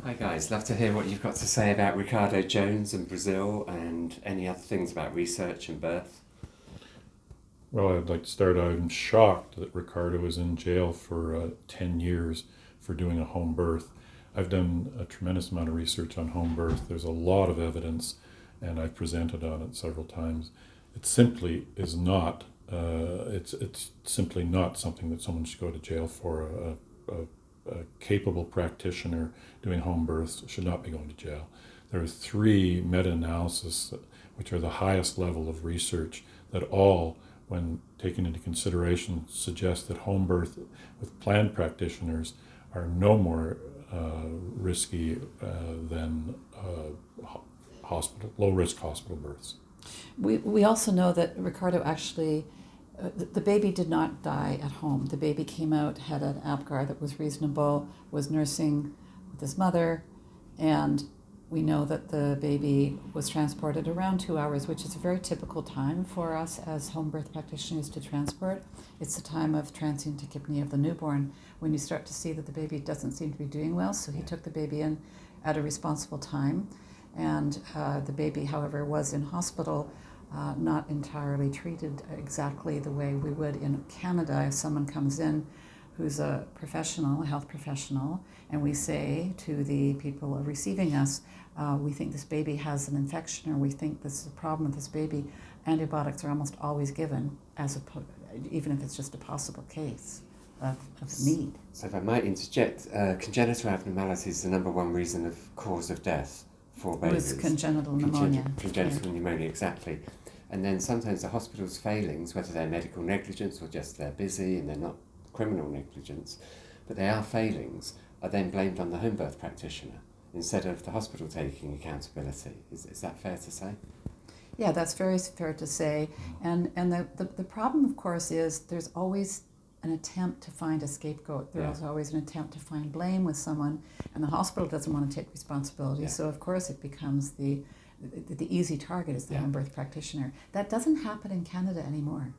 Hi guys, love to hear what you've got to say about Ricardo Jones and Brazil and any other things about research and birth. Well, I'd like to start out. I'm shocked that Ricardo was in jail for 10 years for doing a home birth. I've done a tremendous amount of research on home birth. There's a lot of evidence, and I've presented on it several times. It simply is not. It's simply not something that someone should go to jail for. A capable practitioner doing home births should not be going to jail. There are 3 meta-analyses, which are the highest level of research, that all, when taken into consideration, suggest that home birth with planned practitioners are no more risky than low-risk hospital births. We also know that Ricardo actually, the baby did not die at home. The baby came out, had an APGAR that was reasonable, was nursing with his mother, and we know that the baby was transported around 2 hours, which is a very typical time for us as home birth practitioners to transport. It's the time of transient tachypnea of the newborn when you start to see that the baby doesn't seem to be doing well, so he took the baby in at a responsible time. And the baby, however, was in hospital, not entirely treated exactly the way we would in Canada. If someone comes in who's a professional, a health professional, and we say to the people receiving us, we think this baby has an infection, or we think this is a problem with this baby, antibiotics are almost always given, even if it's just a possible case of need. So if I might interject, congenital abnormality is the number one reason of cause of death for babies. With congenital pneumonia. Congenital pneumonia, exactly. And then sometimes the hospital's failings, whether they're medical negligence or just they're busy and they're not criminal negligence, but they are failings, are then blamed on the home birth practitioner instead of the hospital taking accountability. Is that fair to say? Yeah, that's very fair to say. And the problem, of course, is there's always an attempt to find a scapegoat. There's always an attempt to find blame with someone, and the hospital doesn't want to take responsibility. So, of course, it becomes the easy target is the home birth practitioner. That doesn't happen in Canada anymore.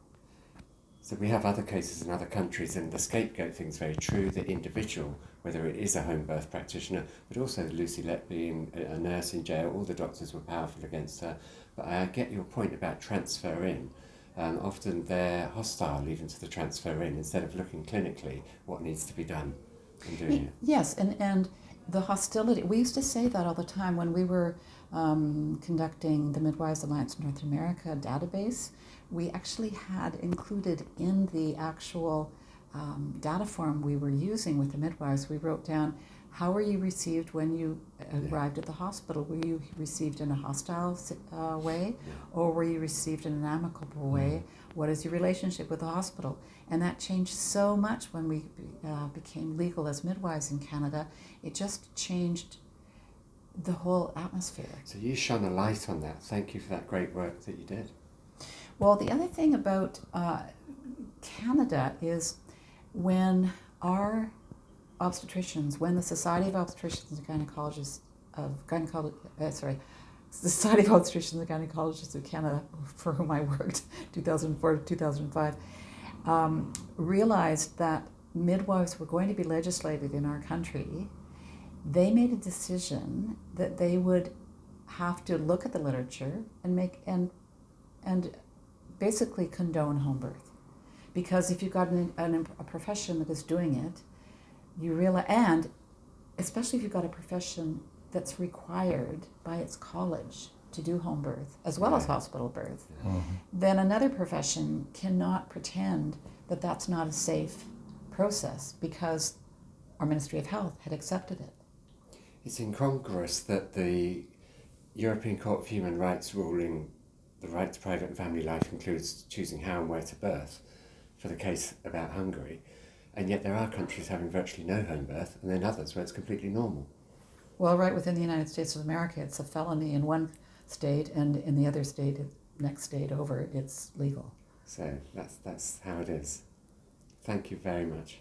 So we have other cases in other countries, and the scapegoat thing is very true. The individual, whether it is a home birth practitioner, but also Lucy Lett being a nurse in jail, all the doctors were powerful against her. But I get your point about transfer in. Often they're hostile even to the transfer in, instead of looking clinically what needs to be done and doing it. Yes, and the hostility, we used to say that all the time when we were conducting the Midwives Alliance North America database. We actually had included in the actual data form we were using with the midwives, we wrote down, how were you received when you arrived at the hospital? Were you received in a hostile way, or were you received in an amicable way? What is your relationship with the hospital? And that changed so much when we became legal as midwives in Canada. It just changed the whole atmosphere. So you shone a light on that. Thank you for that great work that you did. Well, the other thing about Canada is when our obstetricians, when the Society of Obstetricians and Gynecologists Society of Obstetricians and Gynecologists of Canada, for whom I worked 2004 to 2005, realized that midwives were going to be legislated in our country, they made a decision that they would have to look at the literature and basically condone home birth. Because if you've got a profession that is doing it, you realize, and especially if you've got a profession that's required by its college to do home birth, as well as hospital birth, then another profession cannot pretend that that's not a safe process because our Ministry of Health had accepted it. It's incongruous that the European Court of Human Rights ruling the right to private and family life includes choosing how and where to birth for the case about Hungary, and yet there are countries having virtually no home birth, and then others where it's completely normal. Well, right within the United States of America, it's a felony in one state, and in the other state, next state over, it's legal. So that's how it is. Thank you very much.